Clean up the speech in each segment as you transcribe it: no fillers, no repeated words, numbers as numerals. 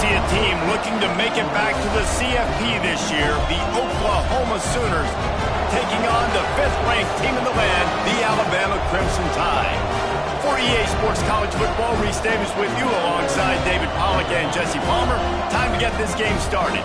see a team looking to make it back to the CFP this year, the Oklahoma Sooners, taking on the 5th-ranked team in the land, the Alabama Crimson Tide. For EA Sports College Football, Reese Davis with you alongside David Pollack and Jesse Palmer. Time to get this game started.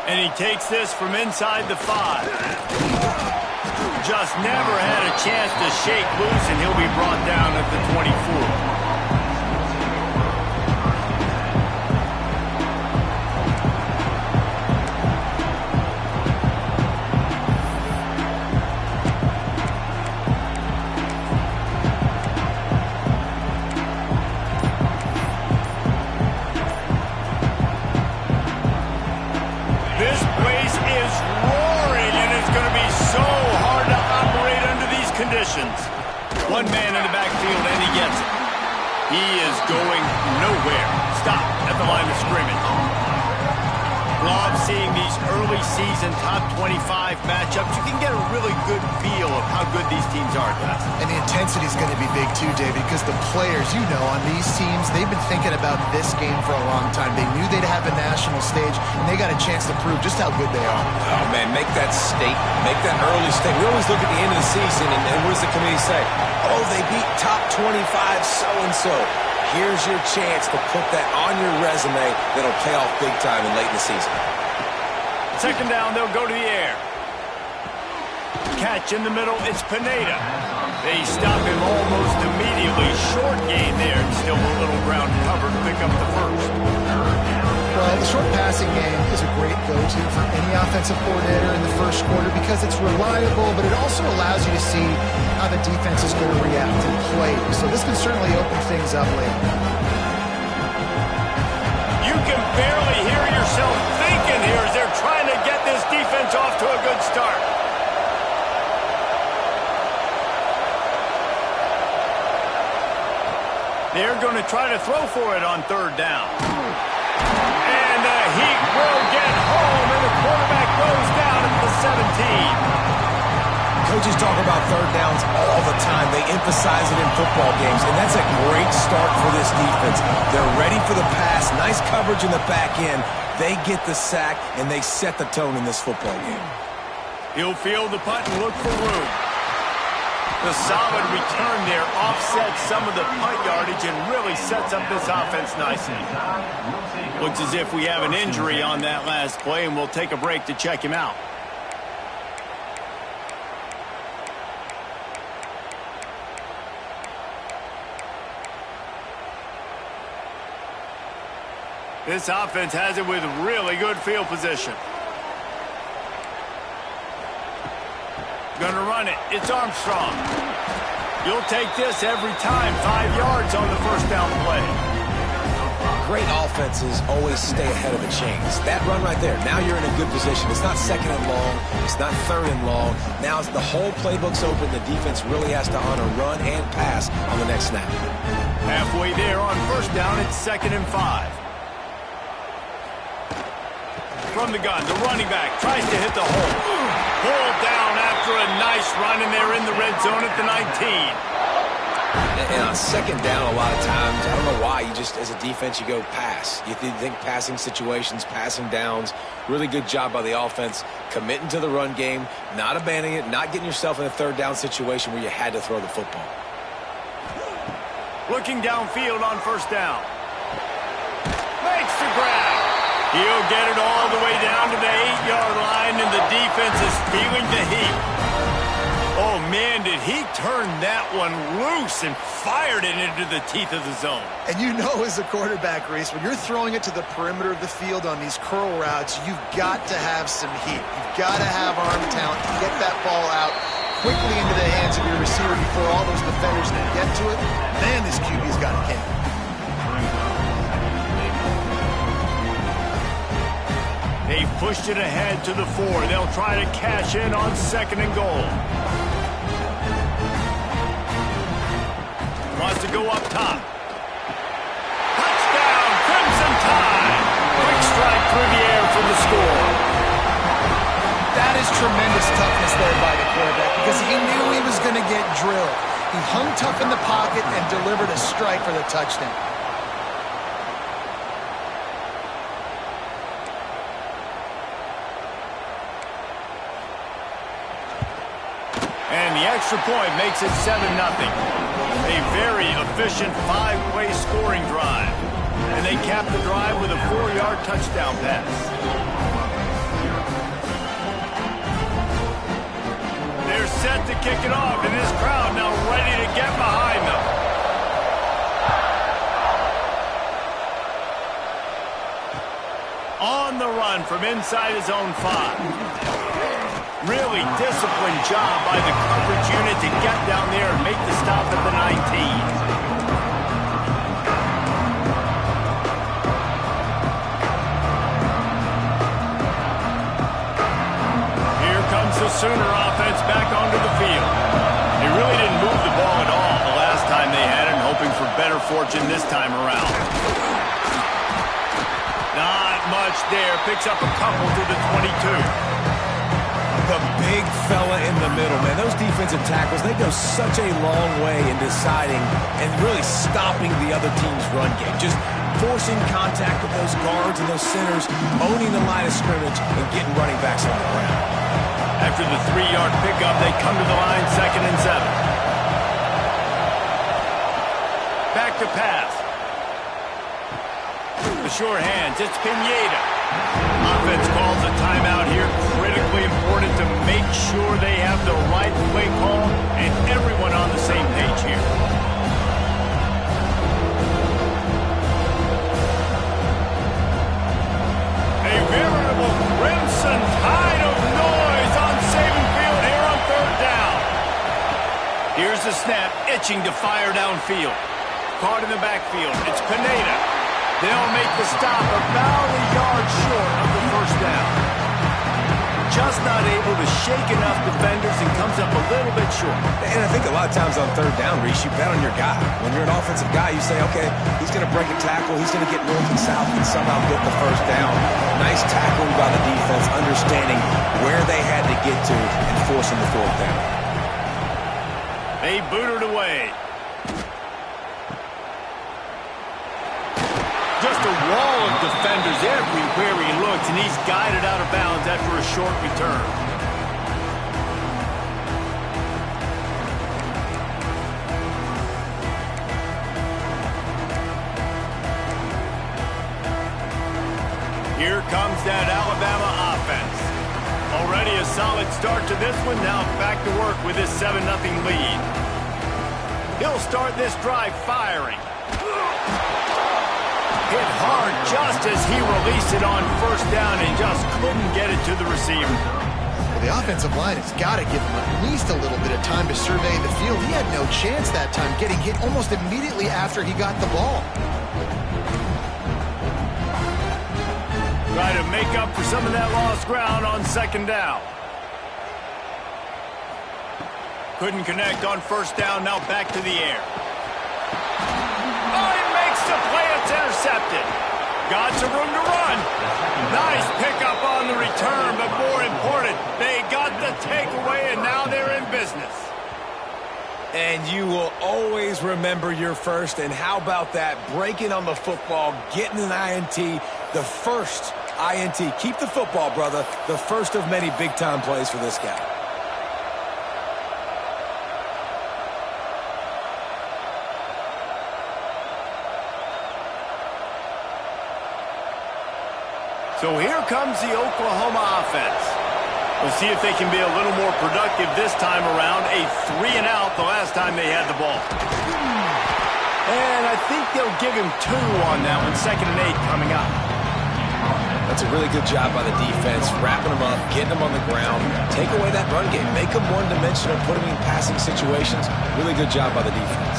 And he takes this from inside the 5. Just never had a chance to shake loose, and he'll be brought down at the 24. One man in the backfield, and he gets it. He is going nowhere. Stop at the line of scrimmage. Love seeing these early season top 25 matchups. You can get a really good feel of how good these teams are, guys. And the intensity is going to be big too, David, because the players, you know, on these teams, they've been thinking about this game for a long time. They knew they'd have a national stage, and they got a chance to prove just how good they are. Oh, man, make that statement. Make that early statement. We always look at the end of the season, and what does the committee say? Oh, they beat top 25 so-and-so. Here's your chance to put that on your resume that'll pay off big time and late in the season. Second down, they'll go to the air. Catch in the middle, it's Pineda. They stop him almost immediately. Short gain there, and still a little ground cover to pick up the first. Well, the short passing game is a great go-to for any offensive coordinator in the first quarter because it's reliable, but it also allows you to see how the defense is going to react and play. So this can certainly open things up later. You can barely hear yourself thinking here as they're trying to get this defense off to a good start. They're going to try to throw for it on third down. And the Heat will get home, and the quarterback goes down at the 17. Coaches talk about third downs all the time. They emphasize it in football games, and that's a great start for this defense. They're ready for the pass, nice coverage in the back end. They get the sack, and they set the tone in this football game. He'll field the punt and look for room. The solid return there offsets some of the punt yardage and really sets up this offense nicely. Looks as if we have an injury on that last play, and we'll take a break to check him out. This offense has it with really good field position. Gonna run it. It's Armstrong. You'll take this every time. 5 yards on the first down play. Great offenses always stay ahead of the chains. That run right there, now you're in a good position. It's not second and long. It's not third and long. Now the whole playbook's open. The defense really has to honor run and pass on the next snap. Halfway there on first down, it's 2nd and 5. From the gun, the running back tries to hit the hole. Pulled down after a nice run, and they're in the red zone at the 19. And on second down, a lot of times, I don't know why, you just, as a defense, you go pass. You think passing situations, passing downs. Really good job by the offense, committing to the run game, not abandoning it, not getting yourself in a third down situation where you had to throw the football. Looking downfield on first down. Makes the grab. He'll get it all the way down to the 8-yard line, and the defense is feeling the heat. Oh, man, did he turn that one loose and fired it into the teeth of the zone. And you know, as a quarterback, Reese, when you're throwing it to the perimeter of the field on these curl routes, you've got to have some heat. You've got to have arm talent to get that ball out quickly into the hands of your receiver before all those defenders can get to it, man, this QB's got a game. They've pushed it ahead to the 4. They'll try to cash in on 2nd and goal. Wants to go up top. Touchdown, Crimson Tide! Quick strike through the air for the score. That is tremendous toughness there by the quarterback because he knew he was going to get drilled. He hung tough in the pocket and delivered a strike for the touchdown. And the extra point makes it 7-0. A very efficient 5-play scoring drive. And they cap the drive with a 4-yard touchdown pass. They're set to kick it off, and this crowd now ready to get behind them. On the run from inside his own 5. Really disciplined job by the coverage unit to get down there and make the stop at the 19. Here comes the Sooner offense back onto the field. They really didn't move the ball at all the last time they had it, hoping for better fortune this time around. Not much there. Picks up a couple to the 22. The big fella in the middle, man. Those defensive tackles, they go such a long way in deciding and really stopping the other team's run game. Just forcing contact with those guards and those centers, owning the line of scrimmage, and getting running backs on the ground. After the 3-yard pickup, they come to the line 2nd and 7. Back to pass. The short hands, it's Pineda. Offense calls a timeout here. Critically important to make sure they have the right play call and everyone on the same page here. A veritable crimson tide of noise on Saban Field here on 3rd down. Here's the snap, itching to fire downfield. Caught in the backfield, it's Pineda. They'll make the stop about a yard short of the 1st down. Just not able to shake enough defenders and comes up a little bit short. And I think a lot of times on 3rd down, Reese, you bet on your guy. When you're an offensive guy, you say, okay, he's going to break a tackle, he's going to get north and south and somehow get the 1st down. Nice tackling by the defense, understanding where they had to get to and forcing the 4th down. They boot it away. Just a wall of defenders everywhere he looks, and he's guided out of bounds after a short return. Here comes that Alabama offense. Already a solid start to this one. Now back to work with this 7-0 lead. He'll start this drive firing. Hit hard just as he released it on 1st down and just couldn't get it to the receiver. Well, the offensive line has got to give him at least a little bit of time to survey the field. He had no chance that time, getting hit almost immediately after he got the ball. Try to make up for some of that lost ground on 2nd down. Couldn't connect on 1st down, now back to the air. Oh, he makes the play, it's intercepted. Got some room to run. Nice pickup on the return, but more important, they got the takeaway, and now they're in business. And you will always remember your first, and how about that? Breaking on the football, getting an INT, the first INT. Keep the football, brother. The first of many big-time plays for this guy. So here comes the Oklahoma offense. We'll see if they can be a little more productive this time around. A 3-and-out the last time they had the ball. And I think they'll give him 2 on that one. 2nd and 8 coming up. That's a really good job by the defense, wrapping them up, getting them on the ground, take away that run game, make them one-dimensional, put them in passing situations. Really good job by the defense.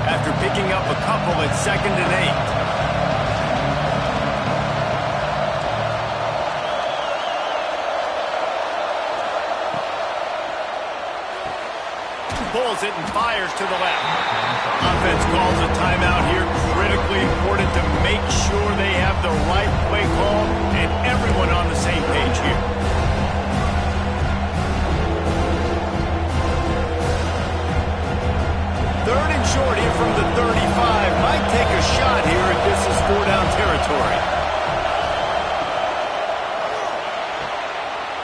After picking up a couple at 2nd and 8. Pulls it and fires to the left. Offense calls a timeout here. Critically important to make sure they have the right play call and everyone on the same page here. Third and short here from the 35. Might take a shot here if this is 4-down territory.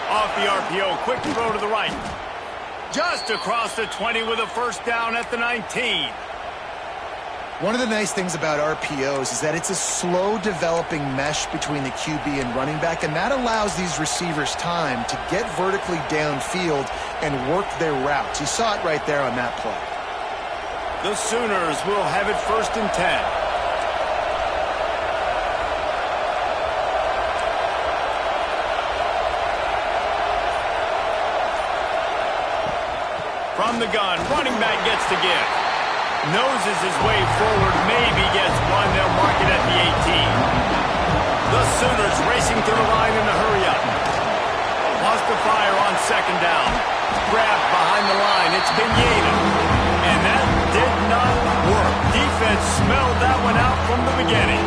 Off the RPO, quick throw to the right. Just across the 20 with a first down at the 19. One of the nice things about RPOs is that it's a slow developing mesh between the QB and running back, and that allows these receivers time to get vertically downfield and work their routes. You saw it right there on that play. The Sooners will have it 1st and 10. From the gun, running back gets to give. Noses his way forward, maybe gets one. They'll mark it at the 18. The Sooners racing to the line in a hurry up. Lost the fire on 2nd down. Grab behind the line. It's Pineda. And that did not work. Defense smelled that one out from the beginning.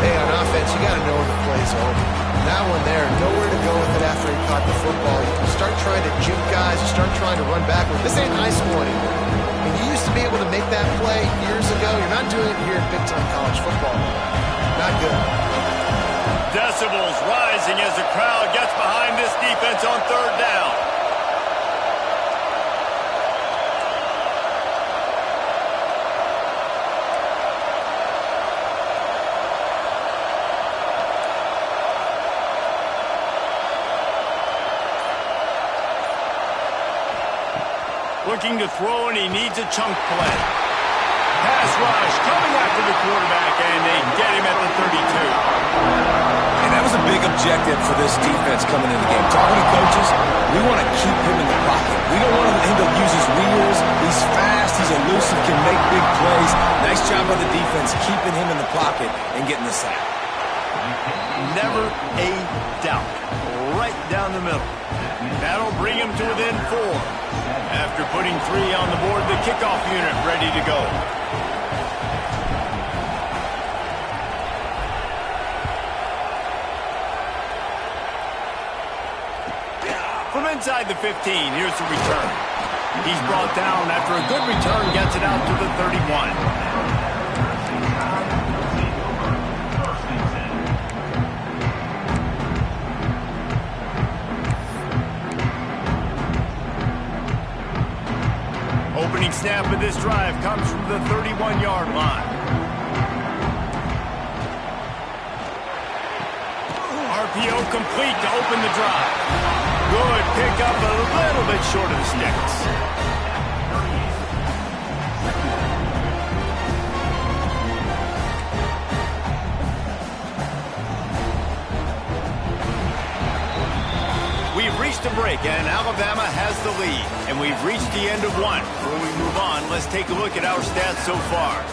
Hey, on offense, you got to know when the play's over. That one there, nowhere to go with it after he caught the football. You start trying to juke guys, you start trying to run backward. This ain't high school anymore. I mean, you used to be able to make that play years ago. You're not doing it here in big-time college football. Not good. Decibels rising as the crowd gets behind this defense on 3rd down. Looking to throw, and he needs a chunk play. Pass rush coming after the quarterback, and they get him at the 32. And that was a big objective for this defense coming into the game. Talking to coaches, we want to keep him in the pocket. We don't want him to use his wheels. He's fast, he's elusive, can make big plays. Nice job by the defense keeping him in the pocket and getting the sack. Never a doubt. Right down the middle. That'll bring him to within 4. After putting 3 on the board, the kickoff unit ready to go. From inside the 15, here's the return. He's brought down after a good return, gets it out to the 31. Opening snap of this drive comes from the 31-yard line. RPO complete to open the drive. Good pickup, a little bit short of the sticks. We've reached a break, and Alabama has the lead. And we've reached the end of one. Before we move on, let's take a look at our stats so far.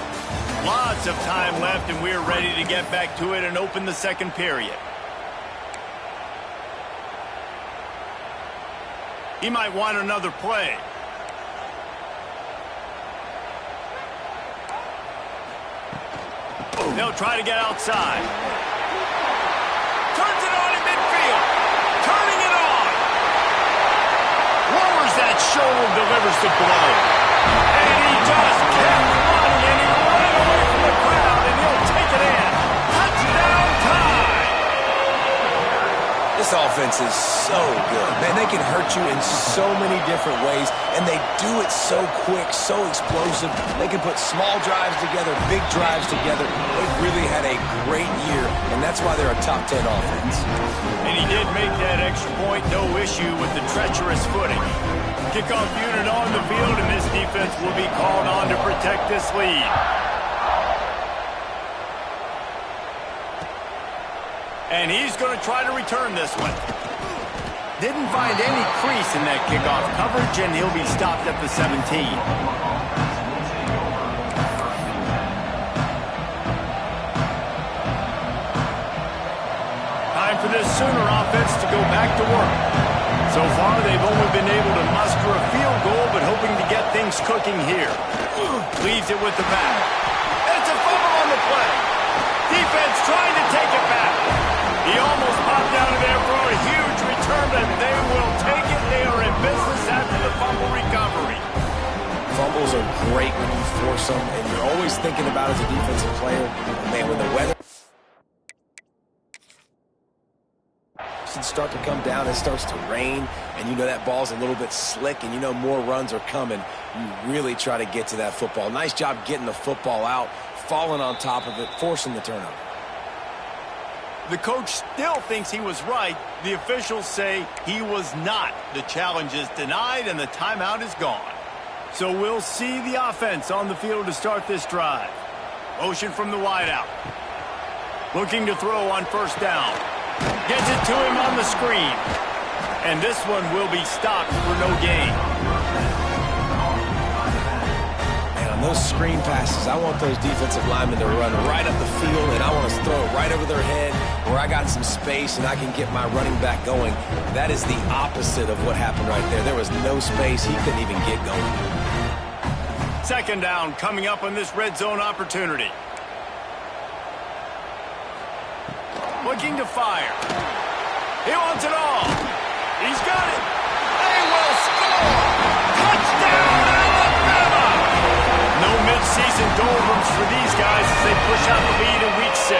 Lots of time left, and we're ready to get back to it and open the 2nd period. He might want another play. They'll try to get outside. Turns it on in midfield. Turning it on. Lowers that shoulder, delivers the blow. And he just kept running, and he ran away from the crowd, and he'll take it in. Touchdown time. This offense is so good. Man, they can hurt you in so many different ways, and they do it so quick, so explosive. They can put small drives together, big drives together. They've really had a great year, and that's why they're a top 10 offense. And he did make that extra point, no issue with the treacherous footing. Kickoff unit on the field, and this defense will be called on to protect this lead. And he's going to try to return this one. Didn't find any crease in that kickoff coverage, and he'll be stopped at the 17. Time for this Sooner offense to go back to work. So far, they've only been able to muster a field goal, but hoping to get things cooking here. Leaves it with the back. It's a fumble on the play. Defense trying to take it back. He almost popped out of there for a huge return, but they will take it. They are in business after the fumble recovery. Fumbles are great when you force them, and you're always thinking about as a defensive player, man, when the weather start to come down, it starts to rain, and you know that ball's a little bit slick, and you know more runs are coming, you really try to get to that football. Nice job getting the football out, falling on top of it, forcing the turnover. The coach still thinks he was right. The officials say he was not. The challenge is denied, and the timeout is gone. So we'll see the offense on the field to start this drive. Motion from the wideout. Looking to throw on first down. Gets it to him on the screen. And this one will be stopped for no gain. And on those screen passes, I want those defensive linemen to run right up the field, and I want to throw it right over their head where I got some space and I can get my running back going. That is the opposite of what happened right there. There was no space. He couldn't even get going. Second down coming up on this red zone opportunity. Looking to fire. He wants it all. He's got it. They will score. Touchdown, Alabama! No mid-season doldrums for these guys as they push out the lead in week 6.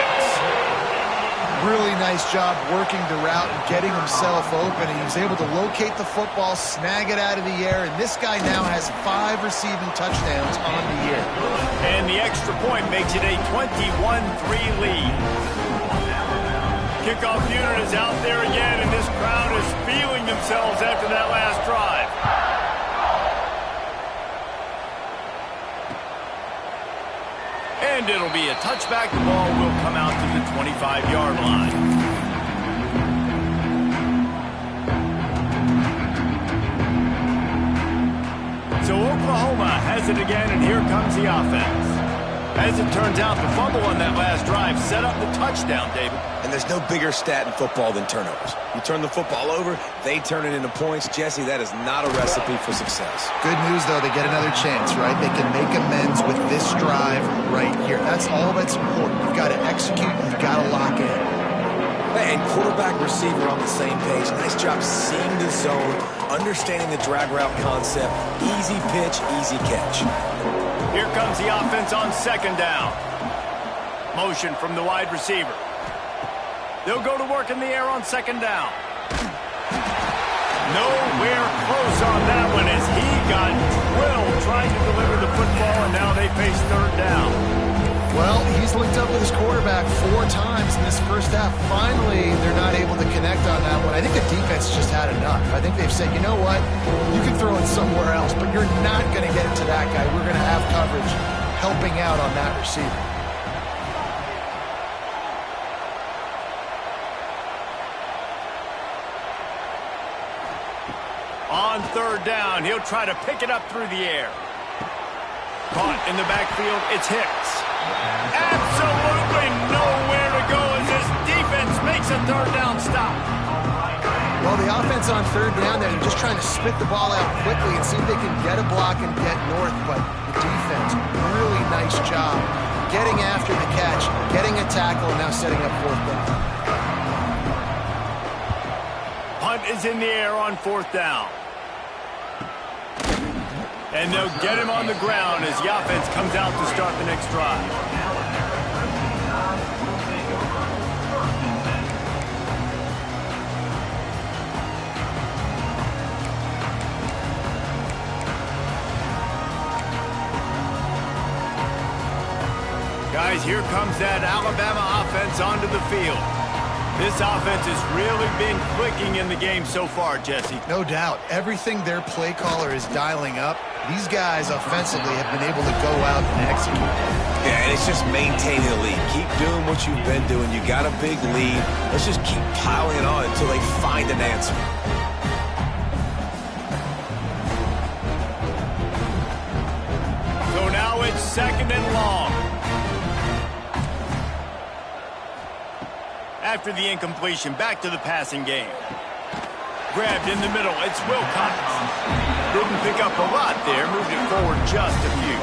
Really nice job working the route and getting himself open. He was able to locate the football, snag it out of the air, and this guy now has 5 receiving touchdowns on the year. And the extra point makes it a 21-3 lead. Kickoff unit is out there again, and this crowd is feeling themselves after that last drive. And it'll be a touchback. The ball will come out to the 25-yard line. So Oklahoma has it again, and here comes the offense. As it turns out, the fumble on that last drive set up the touchdown, David. And there's no bigger stat in football than turnovers. You turn the football over, they turn it into points. Jesse, that is not a recipe for success. Good news, though, they get another chance, right? They can make amends with this drive right here. That's all that's important. You've got to execute, and you've got to lock in. And quarterback, receiver on the same page. Nice job seeing the zone, understanding the drag route concept. Easy pitch, easy catch. Here comes the offense on second down. Motion from the wide receiver. They'll go to work in the air on second down. Nowhere close on that one as he got drilled trying to deliver the football, and now they face third down. Well, he's linked up with his quarterback 4 times in this first half. Finally, they're not able to connect on that one. I think the defense just had enough. I think they've said, you know what, you can throw it somewhere else, but you're not going to get it to that guy. We're going to have coverage helping out on that receiver. On third down, he'll try to pick it up through the air. Caught in the backfield, it's Hicks. Absolutely nowhere to go as this defense makes a third down stop. Well, the offense on third down there, they're just trying to spit the ball out quickly and see if they can get a block and get north, but the defense, really nice job getting after the catch, getting a tackle, and now setting up fourth down. Punt is in the air on fourth down. And they'll get him on the ground as the offense comes out to start the next drive. Guys, here comes that Alabama offense onto the field. This offense has really been clicking in the game so far, Jesse. No doubt. Everything their play caller is dialing up, these guys offensively have been able to go out and execute. Yeah, and it's just maintaining the lead. Keep doing what you've been doing. You got a big lead. Let's just keep piling it on until they find an answer. So now it's 2nd and long. After the incompletion, back to the passing game. Grabbed in the middle, it's Wilcox. Didn't pick up a lot there, moved it forward just a few.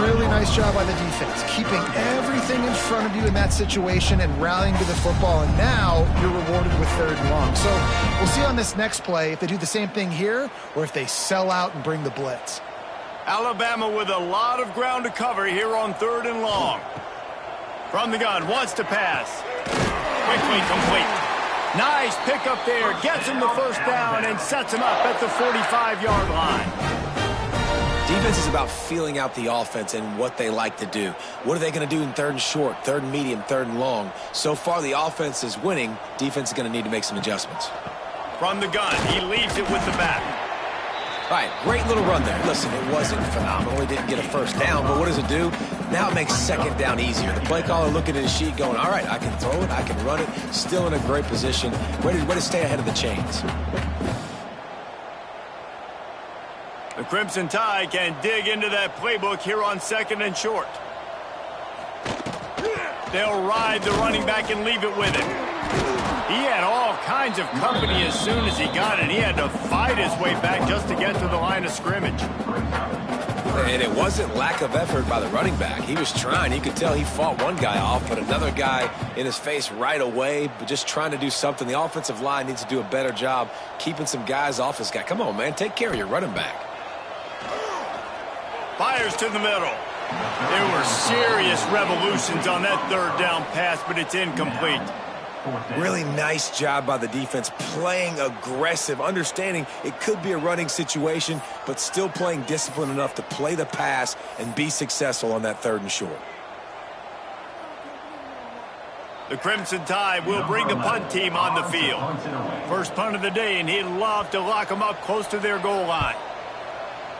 Really nice job by the defense, keeping everything in front of you in that situation and rallying to the football, and now you're rewarded with 3rd and long. So we'll see on this next play if they do the same thing here or if they sell out and bring the blitz. Alabama with a lot of ground to cover here on 3rd and long. From the gun, wants to pass. Quickly complete. Nice pickup there. Gets him the 1st down and sets him up at the 45-yard line. Defense is about feeling out the offense and what they like to do. What are they going to do in 3rd and short, 3rd and medium, 3rd and long? So far, the offense is winning. Defense is going to need to make some adjustments. From the gun, he leaves it with the back. All right, great little run there. Listen, it wasn't phenomenal. He didn't get a 1st down, but what does it do? Now it makes 2nd down easier. The play caller looking at his sheet going, all right, I can throw it, I can run it, still in a great position, ready to stay ahead of the chains. The Crimson Tide can dig into that playbook here on 2nd and short. They'll ride the running back and leave it with him. He had all kinds of company as soon as he got it. He had to fight his way back just to get to the line of scrimmage. And it wasn't lack of effort by the running back. He was trying. You could tell he fought one guy off, but another guy in his face right away, but just trying to do something. The offensive line needs to do a better job keeping some guys off his guy. Come on, man. Take care of your running back. Fires to the middle. There were serious revolutions on that 3rd down pass, but it's incomplete. Really nice job by the defense, playing aggressive, understanding it could be a running situation, but still playing disciplined enough to play the pass and be successful on that 3rd and short. The Crimson Tide will bring the punt team on the field. First punt of the day, and he'd love to lock them up close to their goal line.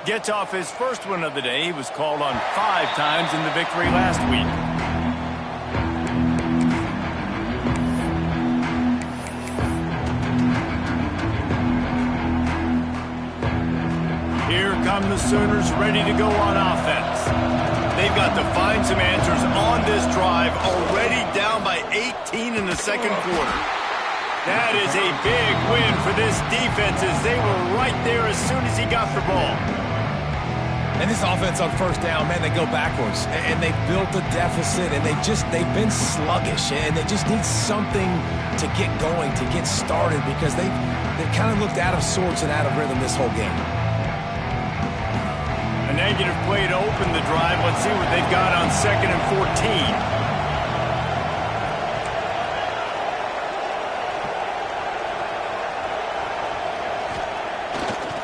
Gets off his 1st one of the day. He was called on 5 times in the victory last week. Here come the Sooners ready to go on offense. They've got to find some answers on this drive, already down by 18 in the 2nd quarter. That is a big win for this defense as they were right there as soon as he got the ball. And this offense on 1st down, man, they go backwards. And they built a deficit, and they've been sluggish. And they just need something to get going, to get started, because they've kind of looked out of sorts and out of rhythm this whole game. A negative play to open the drive. Let's see what they've got on 2nd and 14.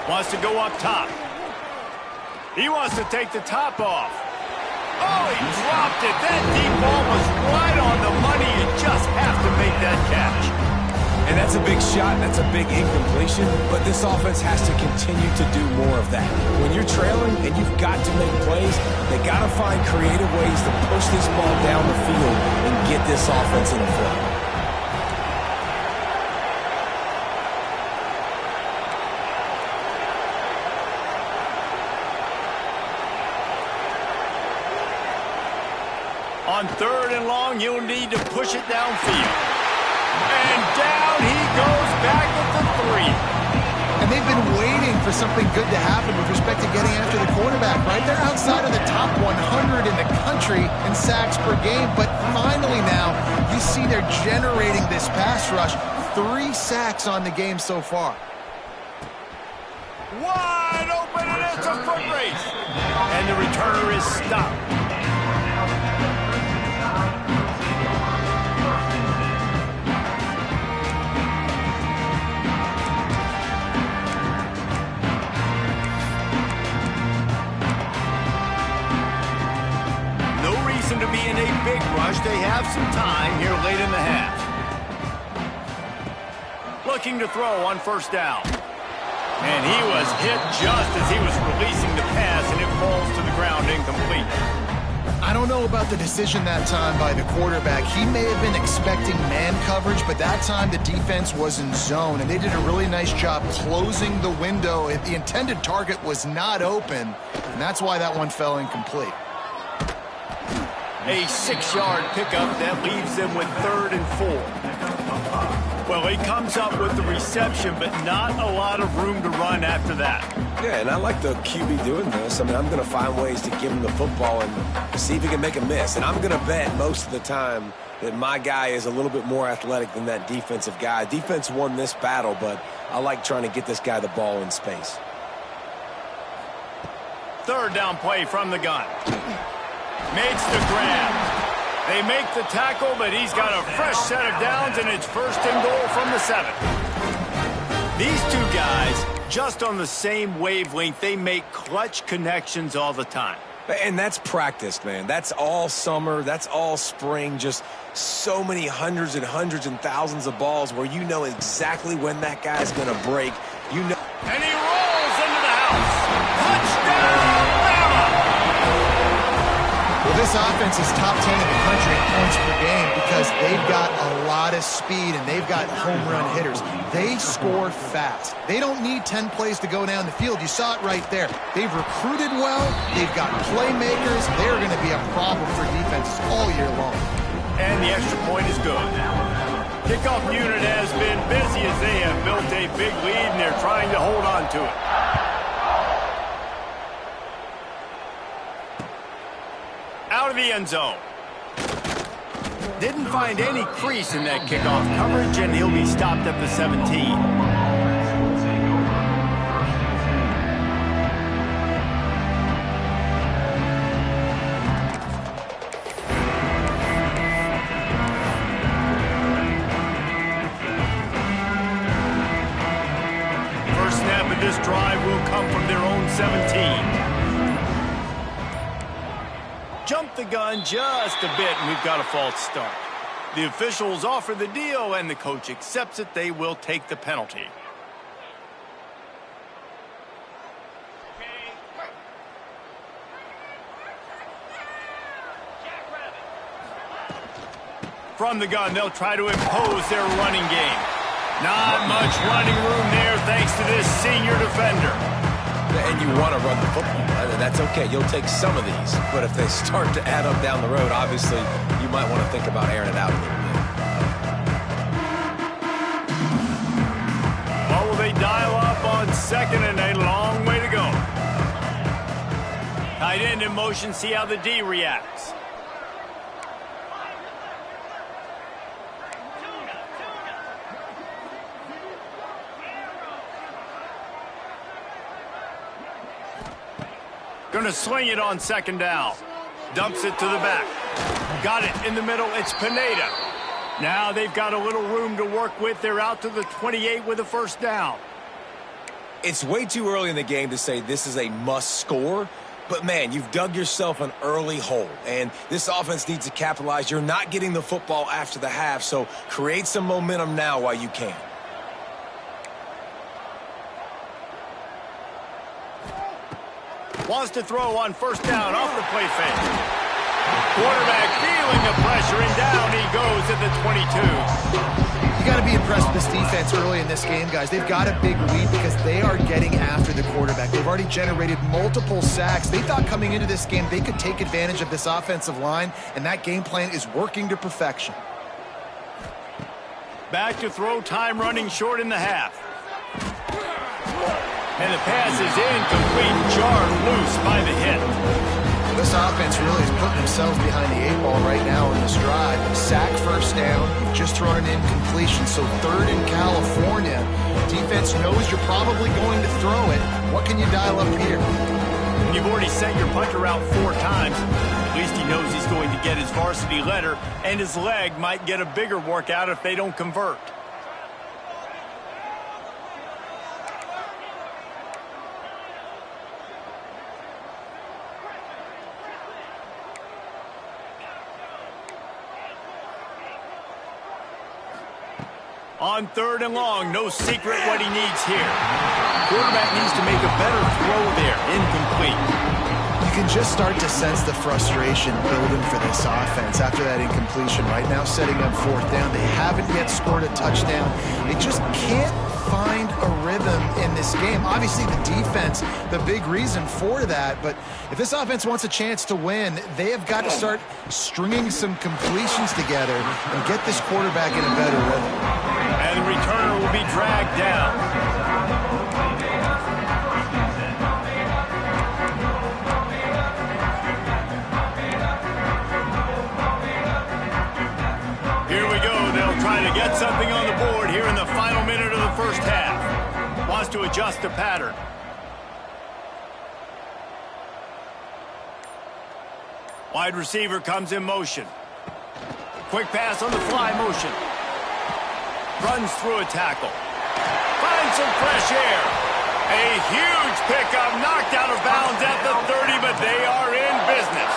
Wants to go up top. He wants to take the top off. Oh, he dropped it. That deep ball was right on the money. You just have to make that catch. And that's a big shot. That's a big incompletion. But this offense has to continue to do more of that. When you're trailing and you've got to make plays, they got to find creative ways to push this ball down the field and get this offense in the flow. On 3rd and long, you'll need to push it downfield. And down he goes back at the 3. And they've been waiting for something good to happen with respect to getting after the quarterback, right? They're outside of the top 100 in the country in sacks per game, but finally now you see they're generating this pass rush. 3 sacks on the game so far. Wide open, and it's a foot race. And the returner is stopped. To be in a big rush. They have some time here late in the half. looking to throw on first down. And he was hit just as he was releasing the pass, and it falls to the ground incomplete. I don't know about the decision that time by the quarterback. He may have been expecting man coverage, but that time the defense was in zone, and they did a really nice job closing the window. The intended target was not open, and that's why that one fell incomplete. A 6-yard pickup that leaves them with 3rd and 4. Well, he comes up with the reception, but not a lot of room to run after that. Yeah, and I like the QB doing this. I mean, I'm going to find ways to give him the football and see if he can make a miss. And I'm going to bet most of the time that my guy is a little bit more athletic than that defensive guy. Defense won this battle, but I like trying to get this guy the ball in space. 3rd down play from the gun. Makes the grab. They make the tackle, but he's got a fresh set of downs, and it's 1st and goal from the 7. These two guys, just on the same wavelength, they make clutch connections all the time. And that's practice, man. That's all summer. That's all spring. Just so many hundreds and thousands of balls where you know exactly when that guy's going to break. You know. And he rolls into the house. Touchdown, Bama! Well, this offense is top 10 in the country in points per game because they've got a lot of speed and they've got home run hitters. They score fast. They don't need 10 plays to go down the field. You saw it right there. They've recruited well. They've got playmakers. They're going to be a problem for defenses all year long. And the extra point is good. Kickoff unit has been busy as they have built a big lead, and they're trying to hold on to it. Out of the end zone. Didn't find any crease in that kickoff coverage, and he'll be stopped at the 17. This drive will come from their own 17. Jumped the gun just a bit, and we've got a false start. The officials offer the deal, and the coach accepts it. They will take the penalty. From the gun, they'll try to impose their running game. Not much running room there thanks to this senior defender. And you want to run the football. That's okay. You'll take some of these. But if they start to add up down the road, obviously, you might want to think about airing it out a little bit. Well, will they dial up on 2nd and a long way to go? Tight end in motion. See how the D reacts. Going to sling it on 2nd down. Dumps it to the back. Got it in the middle. It's Pineda. Now they've got a little room to work with. They're out to the 28 with a 1st down. It's way too early in the game to say this is a must score. But, man, you've dug yourself an early hole. And this offense needs to capitalize. You're not getting the football after the half, so create some momentum now while you can. Wants to throw on 1st down off the play fake. Quarterback feeling the pressure, and down he goes at the 22. You got to be impressed with this defense early in this game, guys. They've got a big lead because they are getting after the quarterback. They've already generated multiple sacks. They thought coming into this game they could take advantage of this offensive line, and that game plan is working to perfection. Back to throw, time running short in the half. And the pass is incomplete, jarred loose by the hit. This offense really is putting themselves behind the 8 ball right now in this drive. Sack 1st down, you've just thrown an incompletion, so 3rd in California. Defense knows you're probably going to throw it. What can you dial up here? When you've already sent your punter out 4 times, at least he knows he's going to get his varsity letter, and his leg might get a bigger workout if they don't convert. On 3rd and long, no secret what he needs here. Quarterback needs to make a better throw there. Incomplete. You can just start to sense the frustration building for this offense after that incompletion. Right now, setting up 4th down. They haven't yet scored a touchdown. They just can't find a rhythm in this game. Obviously, the defense, the big reason for that. But if this offense wants a chance to win, they have got to start stringing some completions together and get this quarterback in a better rhythm. And the returner will be dragged down. Here we go. They'll try to get something on the board here in the final minute of the first half. Wants to adjust the pattern. Wide receiver comes in motion. Quick pass on the fly motion. Runs through a tackle. Finds some fresh air. A huge pickup, knocked out of bounds at the 30, but they are in business.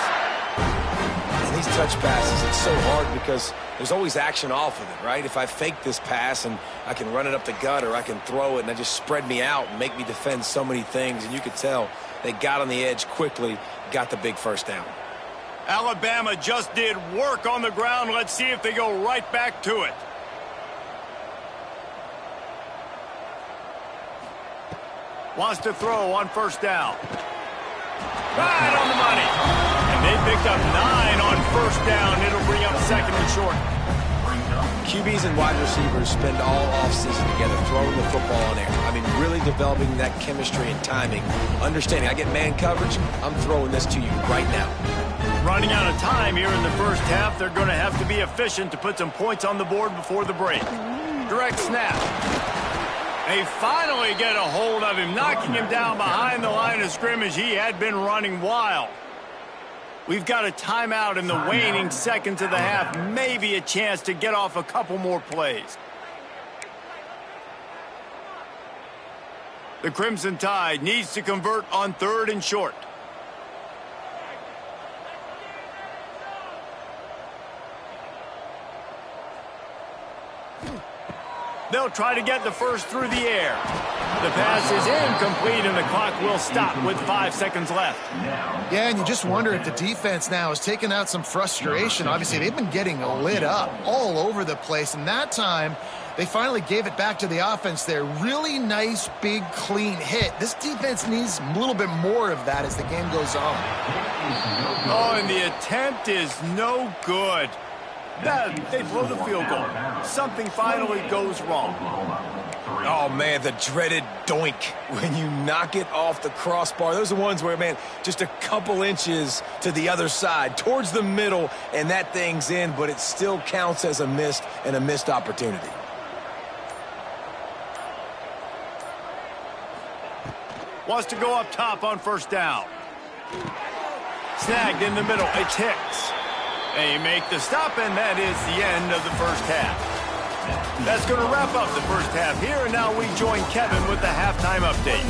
And these touch passes, it's so hard because there's always action off of it, right? If I fake this pass and I can run it up the gut or I can throw it and they just spread me out and make me defend so many things, and you could tell they got on the edge quickly, got the big first down. Alabama just did work on the ground. Let's see if they go right back to it. Wants to throw on 1st down. Right on the money. And they picked up 9 on 1st down. It'll bring up 2nd and short. QBs and wide receivers spend all offseason together throwing the football in air. I mean, really developing that chemistry and timing. Understanding I get man coverage, I'm throwing this to you right now. Running out of time here in the first half. They're going to have to be efficient to put some points on the board before the break. Direct snap. They finally get a hold of him, knocking him down behind the line of scrimmage. He had been running wild. We've got a timeout in the waning seconds of the half. Maybe a chance to get off a couple more plays. The Crimson Tide needs to convert on 3rd and short. They'll try to get the first through the air. The pass is incomplete, and the clock will stop with 5 seconds left. Yeah, and you just wonder if the defense now is taking out some frustration. Obviously, they've been getting lit up all over the place, and that time they finally gave it back to the offense there. Really nice, big, clean hit. This defense needs a little bit more of that as the game goes on. Oh, and the attempt is no good. They blow the field goal. Something finally goes wrong. Oh, man, the dreaded doink when you knock it off the crossbar. Those are the ones where, man, just a couple inches to the other side, towards the middle, and that thing's in, but it still counts as a missed opportunity. Wants to go up top on 1st down. Snagged in the middle. It's Hicks. They make the stop, and that is the end of the first half. That's going to wrap up the first half here, and now we join Kevin with the halftime update.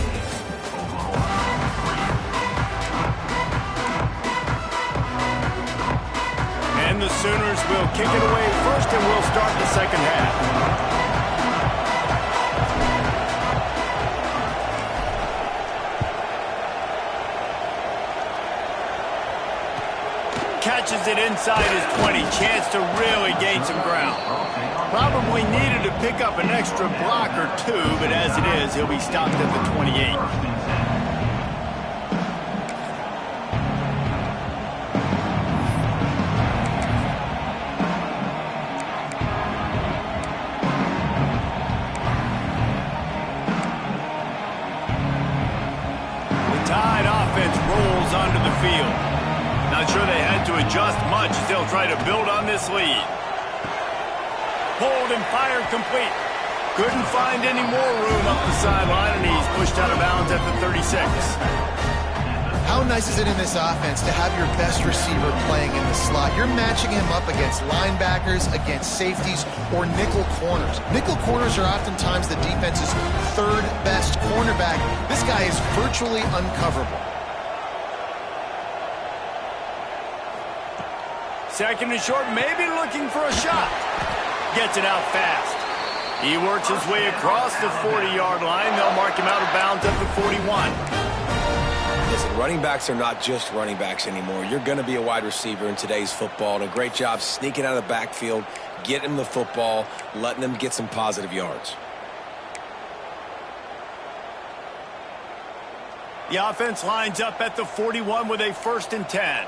And the Sooners will kick it away first, and we'll start the second half. Catches it inside his 20. Chance to really gain some ground. Probably needed to pick up an extra block or two, but as it is, he'll be stopped at the 28. The Tide offense rolls onto the field. Not sure they had to adjust much as they'll try to build on this lead. Pulled and fired complete. Couldn't find any more room up the sideline, and he's pushed out of bounds at the 36. How nice is it in this offense to have your best receiver playing in the slot? You're matching him up against linebackers, against safeties, or nickel corners. Nickel corners are oftentimes the defense's 3rd best cornerback. This guy is virtually uncoverable. 2nd and short, maybe looking for a shot. Gets it out fast. He works his way across the 40-yard line. They'll mark him out of bounds at the 41. Listen, running backs are not just running backs anymore. You're going to be a wide receiver in today's football. And a great job sneaking out of the backfield, getting him the football, letting him get some positive yards. The offense lines up at the 41 with a 1st and 10.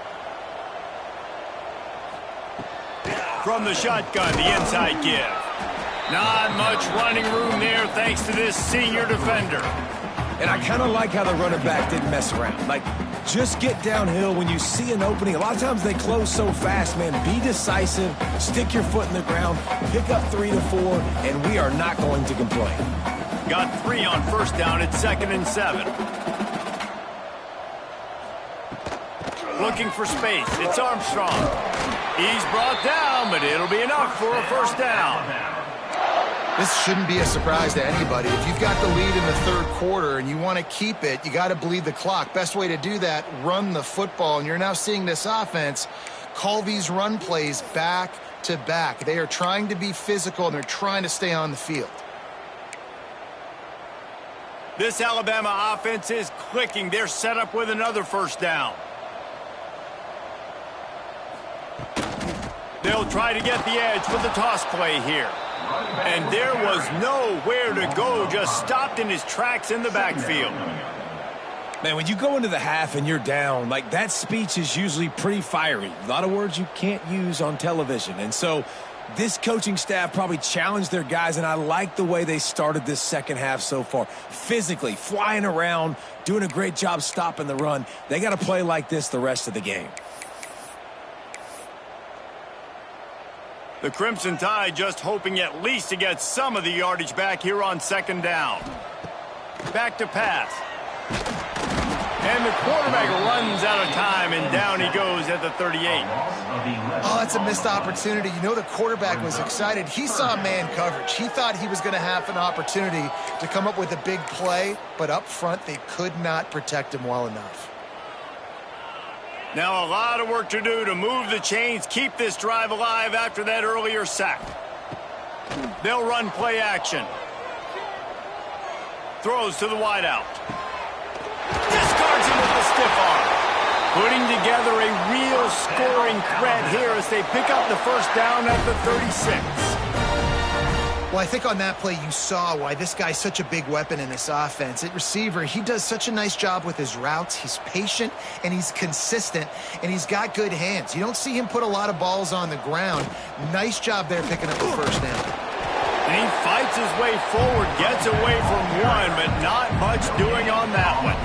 From the shotgun, the inside give. Not much running room there thanks to this senior defender. And I kind of like how the running back didn't mess around. Like, just get downhill when you see an opening. A lot of times they close so fast, man. Be decisive, stick your foot in the ground, pick up 3 to 4, and we are not going to complain. Got 3 on 1st down at 2nd and 7. Looking for space. It's Armstrong. He's brought down, but it'll be enough for a 1st down. This shouldn't be a surprise to anybody. If you've got the lead in the 3rd quarter and you want to keep it, you got to bleed the clock. Best way to do that, run the football. And you're now seeing this offense call these run plays back to back. They are trying to be physical, and they're trying to stay on the field. This Alabama offense is clicking. They're set up with another 1st down. They'll try to get the edge with the toss play here. And there was nowhere to go, just stopped in his tracks in the backfield. Man, when you go into the half and you're down, like, that speech is usually pretty fiery. A lot of words you can't use on television. And so this coaching staff probably challenged their guys, and I like the way they started this 2nd half so far. Physically, flying around, doing a great job stopping the run. They got to play like this the rest of the game. The Crimson Tide just hoping at least to get some of the yardage back here on 2nd down. Back to pass. And the quarterback runs out of time, and down he goes at the 38. Oh, that's a missed opportunity. You know, the quarterback was excited. He saw man coverage. He thought he was going to have an opportunity to come up with a big play, but up front they could not protect him well enough. Now a lot of work to do to move the chains, keep this drive alive after that earlier sack. They'll run play action. Throws to the wideout. Discards him with the stiff arm. Putting together a real scoring threat here as they pick up the 1st down at the 36. Well, I think on that play you saw why this guy's such a big weapon in this offense. At receiver, he does such a nice job with his routes. He's patient, and he's consistent, and he's got good hands. You don't see him put a lot of balls on the ground. Nice job there picking up the 1st down. And he fights his way forward, gets away from one, but not much doing on that one.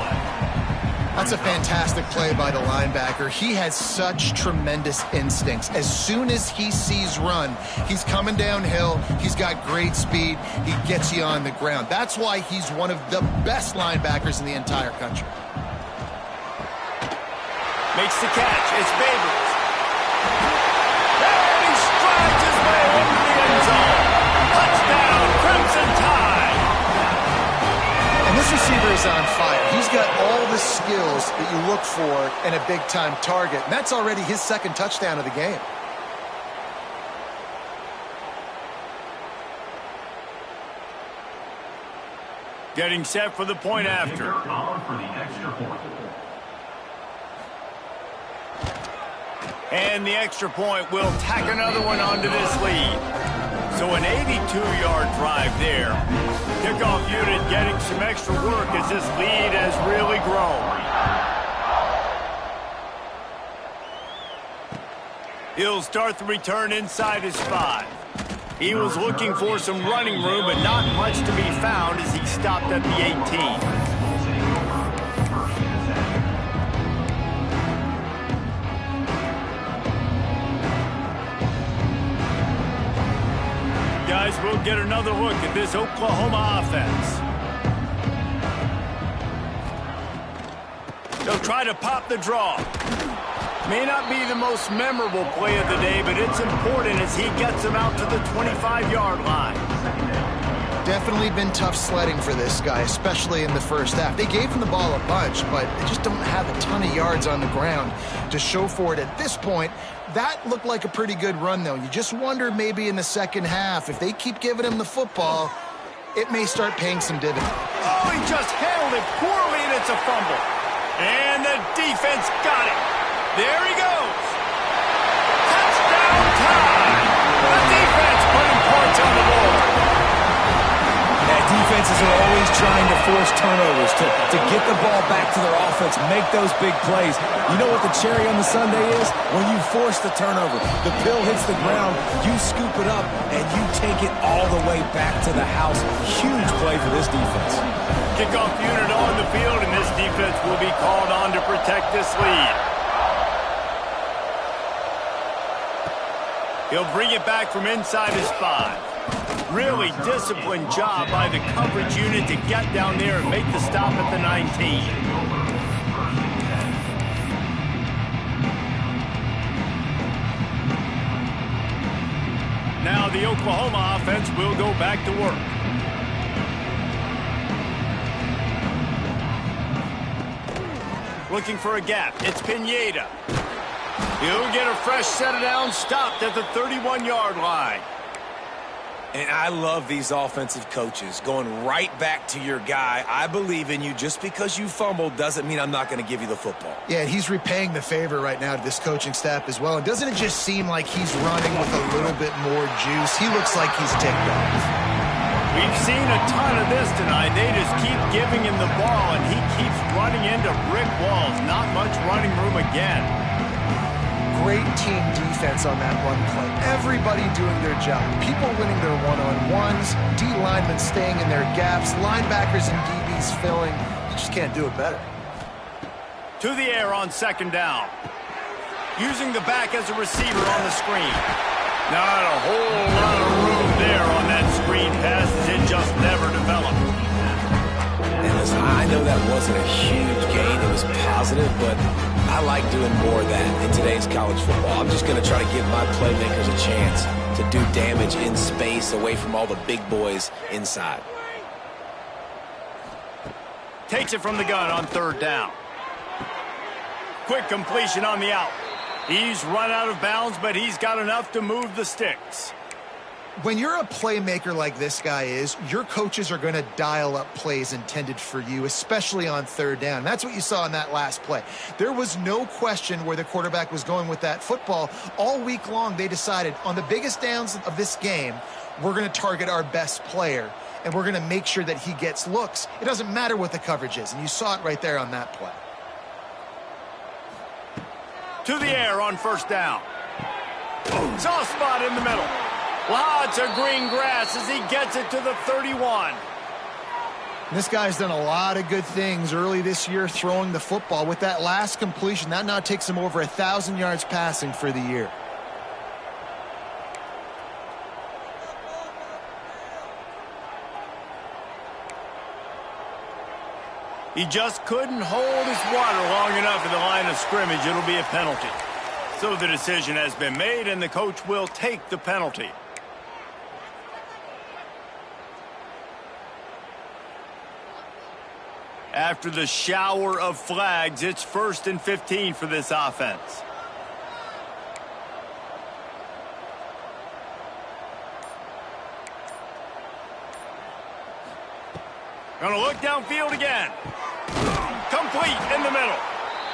That's a fantastic play by the linebacker. He has such tremendous instincts. As soon as he sees run, he's coming downhill. He's got great speed. He gets you on the ground. That's why he's one of the best linebackers in the entire country. Makes the catch. It's Babers. And he strides his way into the end zone. Touchdown, Crimson Tide. And this receiver is on fire. He's got all the skills that you look for in a big-time target. And that's already his 2nd touchdown of the game. Getting set for the point after. And the extra point will tack another one onto this lead. So an 82-yard drive there. Kickoff unit getting some extra work as this lead has really grown. He'll start the return inside his 5. He was looking for some running room, but not much to be found as he stopped at the 18. Guys, we'll get another look at this Oklahoma offense. They'll try to pop the draw. May not be the most memorable play of the day, but it's important as he gets them out to the 25-yard line. Definitely been tough sledding for this guy, especially in the first half. They gave him the ball a bunch, but they just don't have a ton of yards on the ground to show for it at this point. That looked like a pretty good run, though. You just wonder maybe in the second half, if they keep giving him the football, it may start paying some dividends. Oh, he just handled it poorly, and it's a fumble. And the defense got it. There he goes. Touchdown time. The defense putting points on the board. Yeah, defenses are always trying to force turnovers to get the ball back to their offense, make those big plays. You know what the cherry on the sundae is? When you force the turnover, the pill hits the ground, you scoop it up, and you take it all the way back to the house. Huge play for this defense. Kickoff unit on the field, and this defense will be called on to protect this lead. He'll bring it back from inside his 5. Really disciplined job by the coverage unit to get down there and make the stop at the 19. Now the Oklahoma offense will go back to work. Looking for a gap. It's Pineda. He'll get a fresh set of downs, stopped at the 31-yard line. And I love these offensive coaches going right back to your guy. I believe in you. Just because you fumbled doesn't mean I'm not going to give you the football. Yeah, he's repaying the favor right now to this coaching staff as well. And doesn't it just seem like he's running with a little bit more juice? He looks like he's ticked off. We've seen a ton of this tonight. They just keep giving him the ball, and he keeps running into brick walls. Not much running room again. Great team defense on that run play. Everybody doing their job. People winning their one-on-ones, D linemen staying in their gaps, linebackers and DBs filling. You just can't do it better. To the air on second down. Using the back as a receiver on the screen. Not a whole lot of room there on that screen pass. It just never developed. And listen, I know that wasn't a huge gain. It was positive, but I like doing more of that in today's college football. I'm just going to try to give my playmakers a chance to do damage in space away from all the big boys inside. Takes it from the gun on third down. Quick completion on the out. He's run out of bounds, but he's got enough to move the sticks. When you're a playmaker like this guy is, your coaches are going to dial up plays intended for you, especially on third down. That's what you saw in that last play. There was no question where the quarterback was going with that football. All week long, they decided on the biggest downs of this game, we're going to target our best player, and we're going to make sure that he gets looks. It doesn't matter what the coverage is, and you saw it right there on that play. To the air on first down. Soft spot in the middle. Lots of green grass as he gets it to the 31. This guy's done a lot of good things early this year throwing the football. With that last completion, that now takes him over 1,000 yards passing for the year. He just couldn't hold his water long enough in the line of scrimmage. It'll be a penalty. So the decision has been made, and the coach will take the penalty. After the shower of flags, it's 1st and 15 for this offense. Gonna look downfield again. Complete in the middle.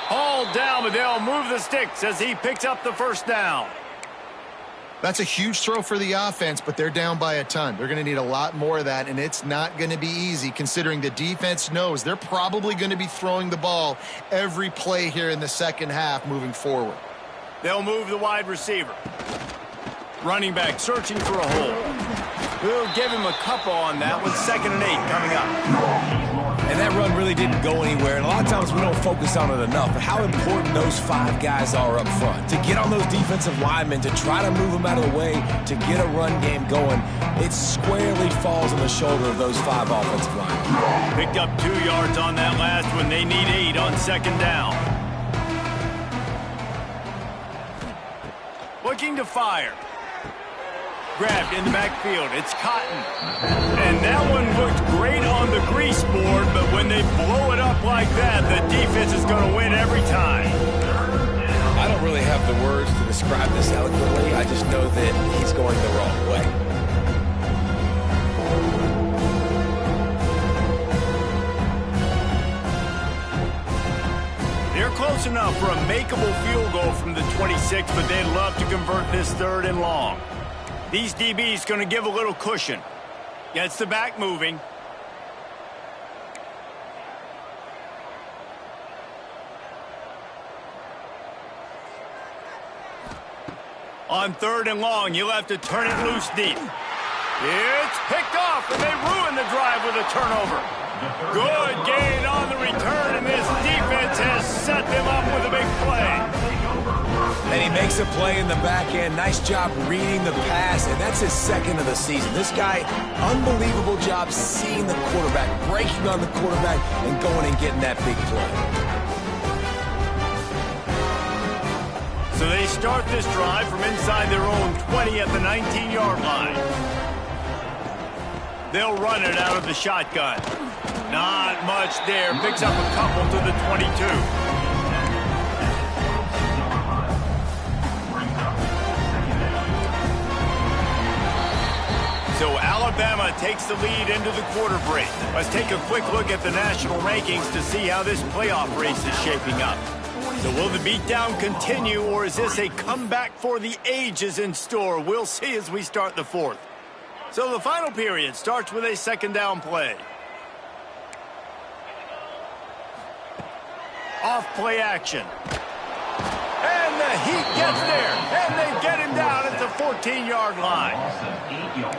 Hauled down, but they'll move the sticks as he picks up the first down. That's a huge throw for the offense, but they're down by a ton. They're going to need a lot more of that, and it's not going to be easy considering the defense knows they're probably going to be throwing the ball every play here in the second half moving forward. They'll move the wide receiver. Running back searching for a hole. We'll give him a couple on that with 2nd and 8 coming up. And that run really didn't go anywhere, and a lot of times we don't focus on it enough, but how important those 5 guys are up front. To get on those defensive linemen, to try to move them out of the way, to get a run game going, it squarely falls on the shoulder of those 5 offensive linemen. Picked up 2 yards on that last one. They need 8 on 2nd down. Looking to fire. grabbed in the backfield. It's Cotton. And that one looked great on the grease board, but when they blow it up like that, the defense is going to win every time. I don't really have the words to describe this eloquently. I just know that he's going the wrong way. They're close enough for a makeable field goal from the 26, but they'd love to convert this 3rd and long. These DBs going to give a little cushion. Gets the back moving. On 3rd and long, you'll have to turn it loose deep. It's picked off, and they ruin the drive with a turnover. Good gain on the return, and this defense has set them up with a big play. And he makes a play in the back end. Nice job reading the pass, and that's his 2nd of the season. This guy, unbelievable job seeing the quarterback, breaking on the quarterback, and going and getting that big play. So they start this drive from inside their own 20 at the 19-yard line. They'll run it out of the shotgun. Not much there. Picks up a couple to the 22. So Alabama takes the lead into the quarter break. Let's take a quick look at the national rankings to see how this playoff race is shaping up. So will the beatdown continue, or is this a comeback for the ages in store? We'll see as we start the 4th. So the final period starts with a 2nd down play. Off play action. And the Heat gets there, and they get him down at the 14-yard line.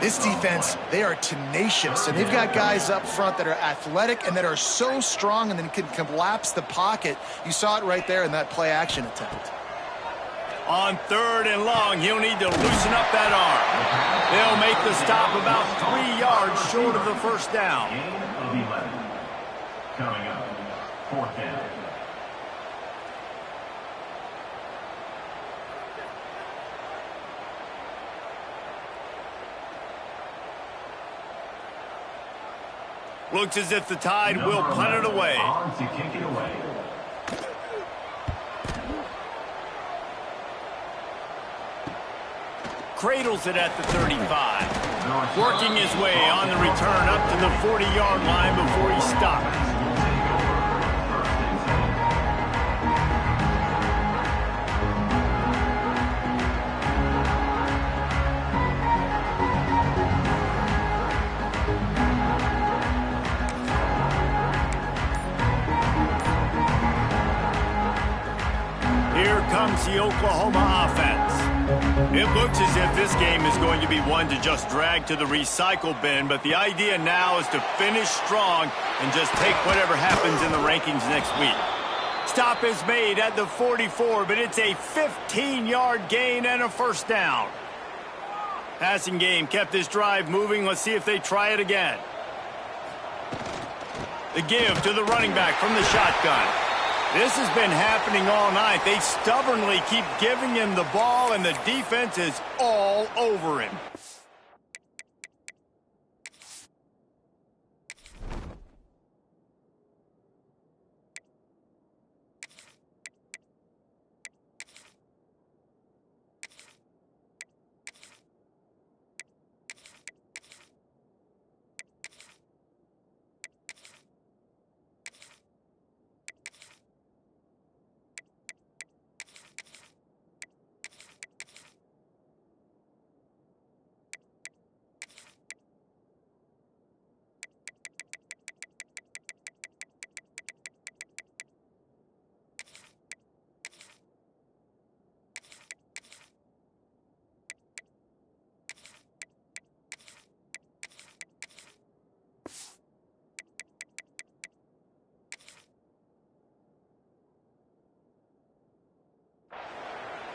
This defense, they are tenacious, and they've got guys up front that are athletic and that are so strong and then can collapse the pocket. You saw it right there in that play action attempt. On 3rd and long, he'll need to loosen up that arm. They'll make the stop about 3 yards short of the 1st down. Coming up, 4th down. Looks as if the Tide will punt it away. To kick it away. Cradles it at the 35. Working his way on the return up to the 40-yard line before he stops. Here comes the Oklahoma offense. It looks as if this game is going to be one to just drag to the recycle bin, but the idea now is to finish strong and just take whatever happens in the rankings next week. Stop is made at the 44, but it's a 15-yard gain and a 1st down. Passing game kept this drive moving. Let's see if they try it again. The give to the running back from the shotgun. This has been happening all night. They stubbornly keep giving him the ball, and the defense is all over him.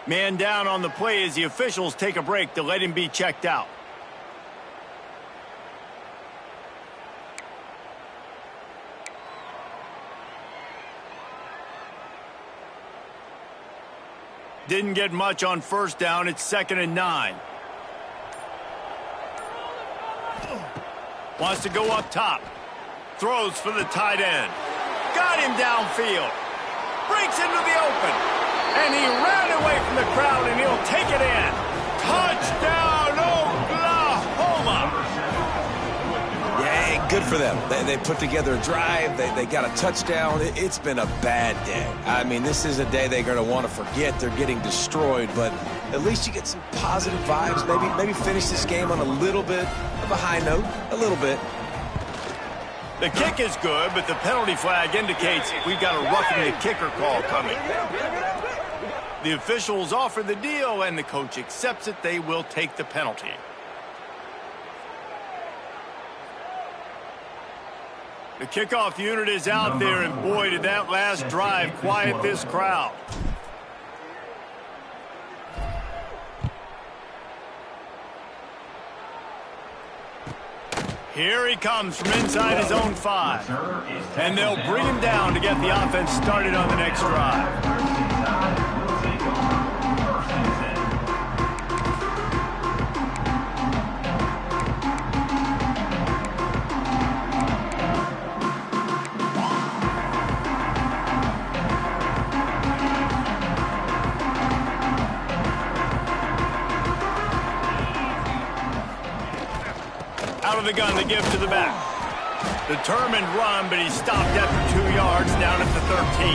Man down on the play as the officials take a break to let him be checked out. Didn't get much on 1st down. It's 2nd and 9. Wants to go up top. Throws for the tight end. Got him downfield. Breaks into the open. And he ran away from the crowd, and he'll take it in. Touchdown, Oklahoma! Yeah, good for them. They put together a drive. They got a touchdown. It's been a bad day. I mean, this is a day they're going to want to forget. They're getting destroyed, but at least you get some positive vibes. Maybe finish this game on a little bit of a high note. A little bit. The kick is good, but the penalty flag indicates we've got a roughing the kicker call coming. The officials offer the deal, and the coach accepts it. They will take the penalty. The kickoff unit is out there, and boy, did that last drive quiet this crowd. Here he comes from inside his own 5. And they'll bring him down to get the offense started on the next drive. Out of the gun, the give to the back. Determined run, but he stopped after 2 yards down at the 13.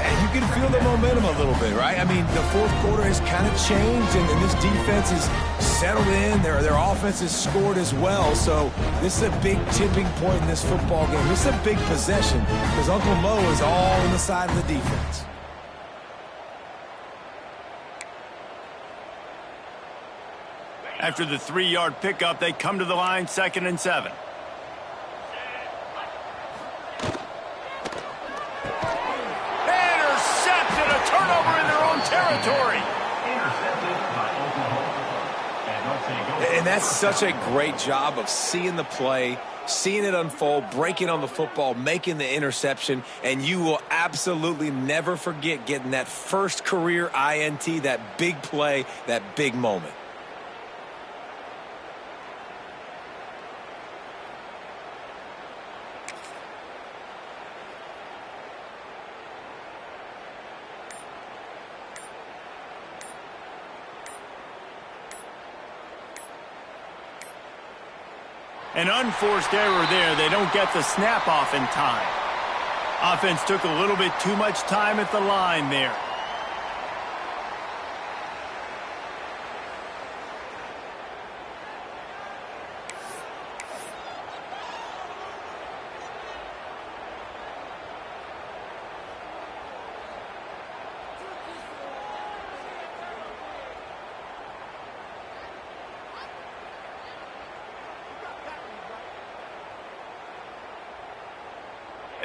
And you can feel the momentum a little bit, right? I mean, the fourth quarter has kind of changed, and this defense is settled in. Their offense has scored as well. So this is a big tipping point in this football game. This is a big possession because Uncle Mo is all on the side of the defense. After the 3-yard pickup, they come to the line, 2nd and 7. Intercepted, a turnover in their own territory. And that's such a great job of seeing the play, seeing it unfold, breaking on the football, making the interception, and you will absolutely never forget getting that first career INT, that big play, that big moment. An unforced error there. They don't get the snap off in time. Offense took a little bit too much time at the line there.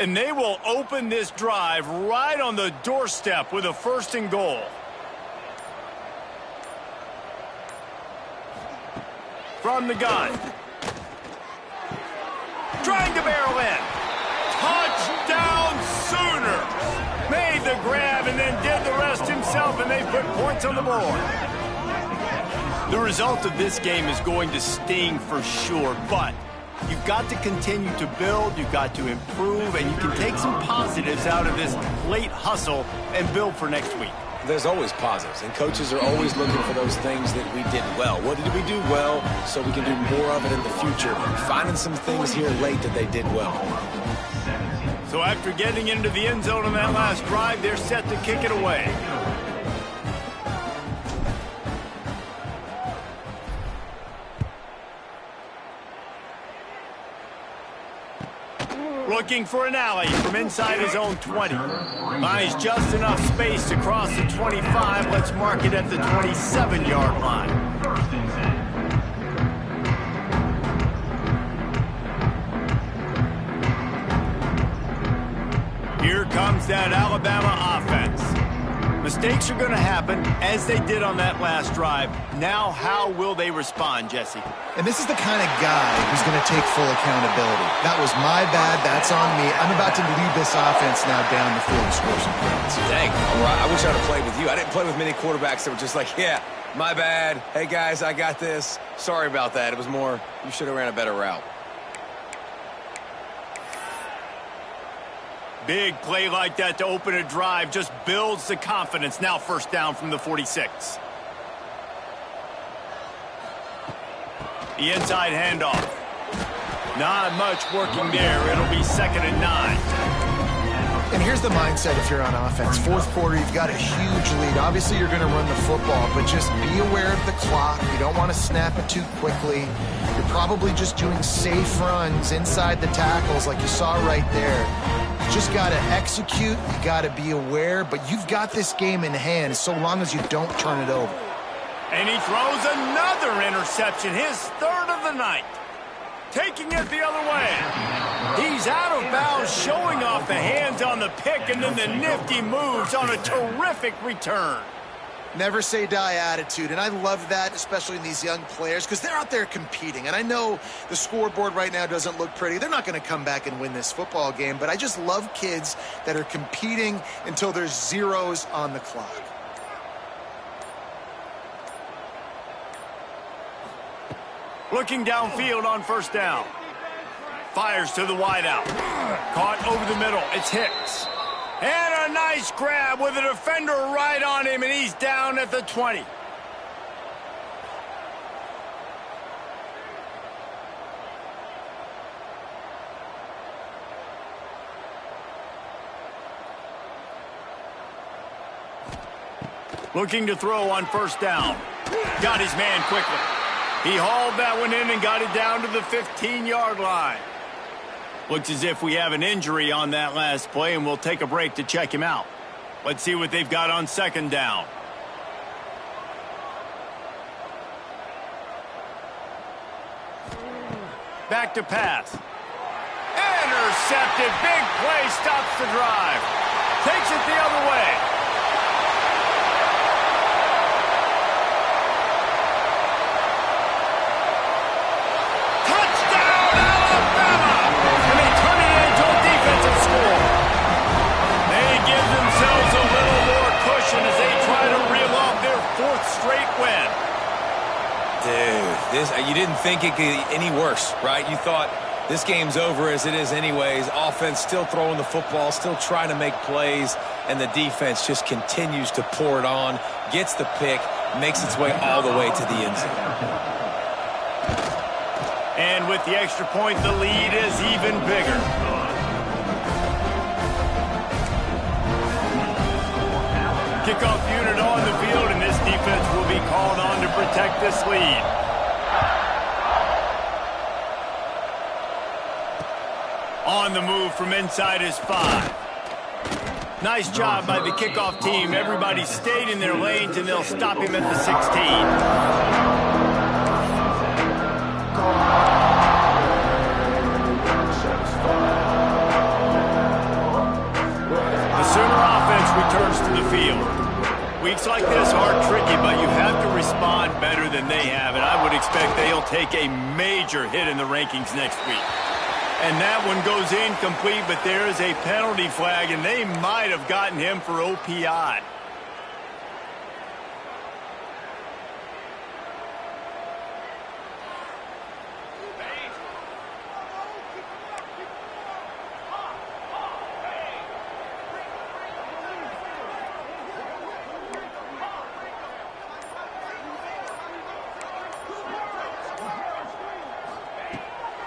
And they will open this drive right on the doorstep with a 1st and goal. From the gun. Trying to barrel in. Touchdown Sooners! Made the grab and then did the rest himself, and they put points on the board. The result of this game is going to sting for sure, but you've got to continue to build, you've got to improve, and you can take some positives out of this late hustle and build for next week. There's always positives, and coaches are always looking for those things that we did well. What did we do well so we can do more of it in the future? Finding some things here late that they did well. So after getting into the end zone on that last drive, they're set to kick it away. Looking for an alley from inside his own 20. Buys just enough space to cross the 25. Let's mark it at the 27-yard line. Here comes that Alabama offense. Mistakes are going to happen, as they did on that last drive. Now, how will they respond, Jesse? And this is the kind of guy who's going to take full accountability. That was my bad. That's on me. I'm about to lead this offense now down the field and score some points. Dang, all right. I wish I'd have played with you. I didn't play with many quarterbacks that were just like, yeah, my bad. Hey, guys, I got this. Sorry about that. It was more, you should have ran a better route. Big play like that to open a drive just builds the confidence. Now first down from the 46. The inside handoff. Not much working there. It'll be 2nd and 9. And here's the mindset if you're on offense. Fourth quarter, you've got a huge lead. Obviously, you're going to run the football, but just be aware of the clock. You don't want to snap it too quickly. You're probably just doing safe runs inside the tackles like you saw right there. You just got to execute. You got to be aware, but you've got this game in hand so long as you don't turn it over. And he throws another interception, his 3rd of the night. Taking it the other way. He's out of bounds, showing off the hands on the pick, and then the nifty moves on a terrific return. Never say die attitude, and I love that, especially in these young players, because they're out there competing. And I know the scoreboard right now doesn't look pretty. They're not going to come back and win this football game, but I just love kids that are competing until there's zeros on the clock. Looking downfield on first down. Fires to the wideout. Caught over the middle. It's Hicks. And a nice grab with a defender right on him, and he's down at the 20. Looking to throw on first down. Got his man quickly. He hauled that one in and got it down to the 15-yard line. Looks as if we have an injury on that last play, and we'll take a break to check him out. Let's see what they've got on 2nd down. Back to pass. Intercepted. Big play stops the drive. Takes it the other way. As they try to reel off their 4th straight win. Dude, you didn't think it could get any worse, right? You thought this game's over as it is anyways. Offense still throwing the football, still trying to make plays, and the defense just continues to pour it on, gets the pick, makes its way all the way to the end zone. And with the extra point, the lead is even bigger. Kickoff unit on the field, and this defense will be called on to protect this lead. On the move from inside his 5. Nice job by the kickoff team. Everybody stayed in their lanes, and they'll stop him at the 16. Returns to the field. Weeks like this are tricky, but you have to respond better than they have, and I would expect they'll take a major hit in the rankings next week. And that one goes incomplete, but there is a penalty flag, and they might have gotten him for OPI.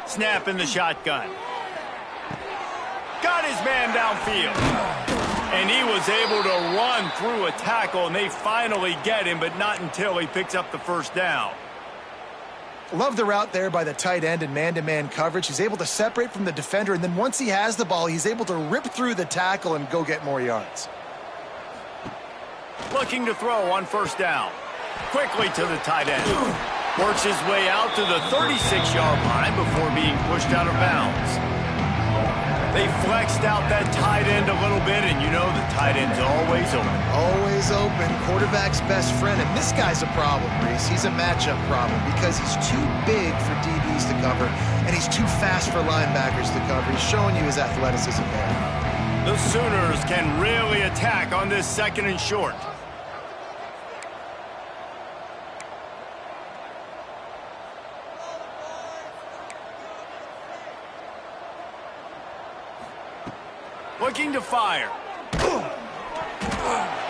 Snap in the shotgun. Got his man downfield. And he was able to run through a tackle, and they finally get him, but not until he picks up the first down. Love the route there by the tight end in man-to-man coverage. He's able to separate from the defender, and then once he has the ball, he's able to rip through the tackle and go get more yards. Looking to throw on first down. Quickly to the tight end. Works his way out to the 36-yard line before being pushed out of bounds. They flexed out that tight end a little bit, and you know the tight end's always open. Always open. Quarterback's best friend. And this guy's a problem, Reese. He's a matchup problem because he's too big for DBs to cover, and he's too fast for linebackers to cover. He's showing you his athleticism there. The Sooners can really attack on this 2nd and short. Looking to fire.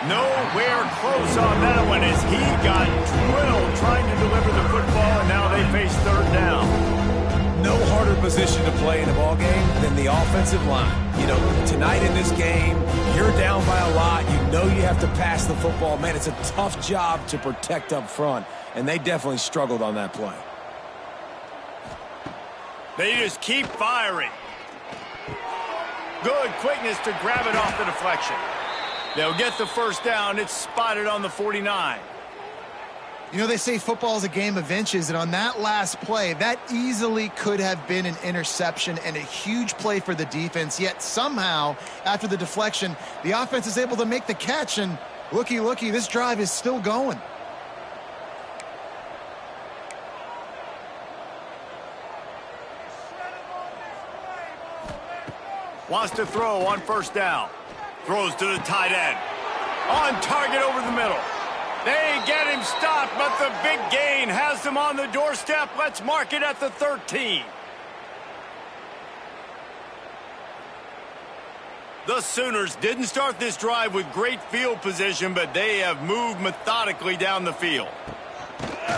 Nowhere close on that one as he got drilled trying to deliver the football, and now they face 3rd down. No harder position to play in a ball game than the offensive line. You know, tonight in this game, you're down by a lot. You know you have to pass the football. Man, it's a tough job to protect up front, and they definitely struggled on that play. They just keep firing. Good quickness to grab it off the deflection. They'll get the 1st down. It's spotted on the 49. You know, they say football is a game of inches, and on that last play, that easily could have been an interception and a huge play for the defense, yet somehow, after the deflection, the offense is able to make the catch, and looky, this drive is still going. Wants to throw on 1st down. Throws to the tight end. On target over the middle. They get him stopped, but the big gain has them on the doorstep. Let's mark it at the 13. The Sooners didn't start this drive with great field position, but they have moved methodically down the field.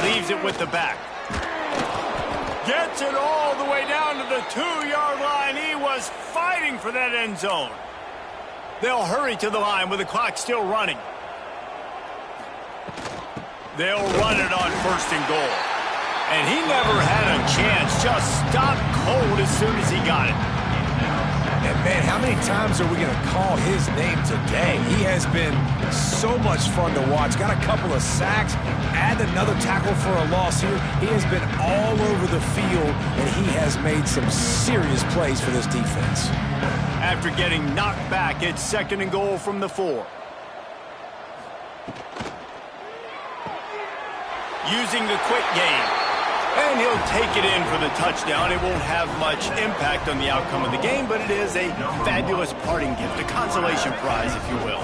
Leaves it with the back. Gets it all the way down to the 2-yard line. He was fighting for that end zone. They'll hurry to the line with the clock still running. They'll run it on 1st and goal. And he never had a chance. Just stopped cold as soon as he got it. And, man, how many times are we going to call his name today? He has been so much fun to watch. Got a couple of sacks, add another tackle for a loss here. He has been all over the field, and he has made some serious plays for this defense. After getting knocked back, it's 2nd and goal from the 4. Using the quick game. And he'll take it in for the touchdown. It won't have much impact on the outcome of the game, but it is a fabulous parting gift, a consolation prize, if you will.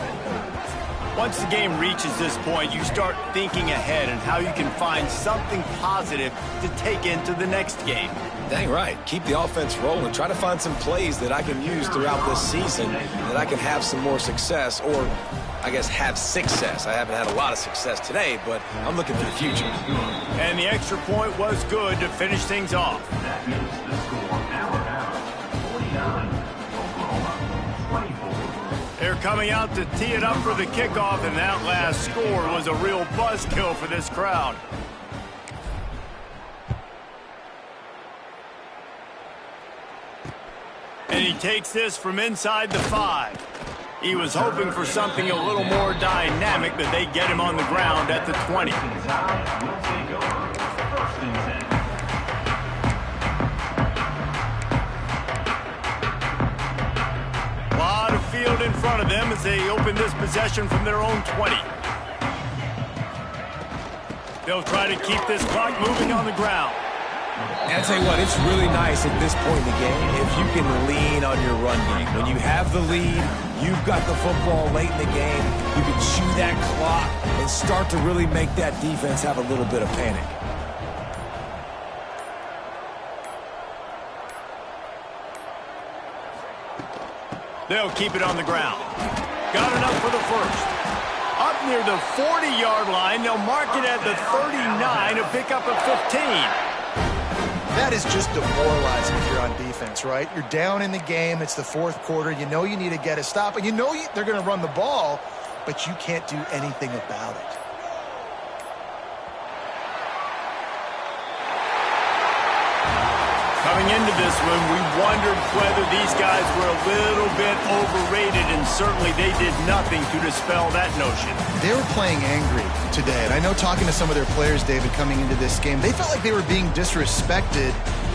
Once the game reaches this point, you start thinking ahead and how you can find something positive to take into the next game. Dang right. Keep the offense rolling. Try to find some plays that I can use throughout this season that I can have some more success, or I guess have success. I haven't had a lot of success today, but I'm looking for the future. And the extra point was good to finish things off. They're coming out to tee it up for the kickoff, and that last score was a real buzzkill for this crowd. And he takes this from inside the 5. He was hoping for something a little more dynamic, but they get him on the ground at the 20. A lot of field in front of them as they open this possession from their own 20. They'll try to keep this clock moving on the ground. And I'll tell you what, it's really nice at this point in the game if you can lean on your run game. When you have the lead, you've got the football late in the game, you can chew that clock and start to really make that defense have a little bit of panic. They'll keep it on the ground. Got enough for the 1st. Up near the 40-yard line, they'll mark it at the 39, a pickup of 15. That is just demoralizing if you're on defense, right? You're down in the game. It's the 4th quarter. You know you need to get a stop, and you know they're going to run the ball, but you can't do anything about it. Coming into this one, we wondered whether these guys were a little bit overrated, and certainly they did nothing to dispel that notion. They were playing angry today, and I know talking to some of their players, David, coming into this game, they felt like they were being disrespected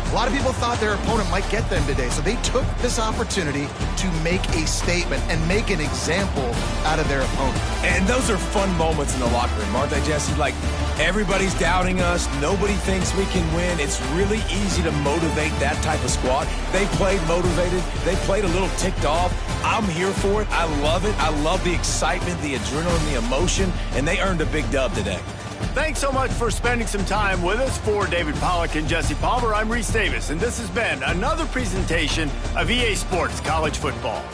A lot of people thought their opponent might get them today, so they took this opportunity to make a statement and make an example out of their opponent. And those are fun moments in the locker room, aren't they, Jesse? Like, everybody's doubting us. Nobody thinks we can win. It's really easy to motivate that type of squad. They played motivated. They played a little ticked off. I'm here for it. I love it. I love the excitement, the adrenaline, the emotion, and they earned a big dub today. Thanks so much for spending some time with us. For David Pollack and Jesse Palmer, I'm Reese Davis, and this has been another presentation of EA Sports College Football.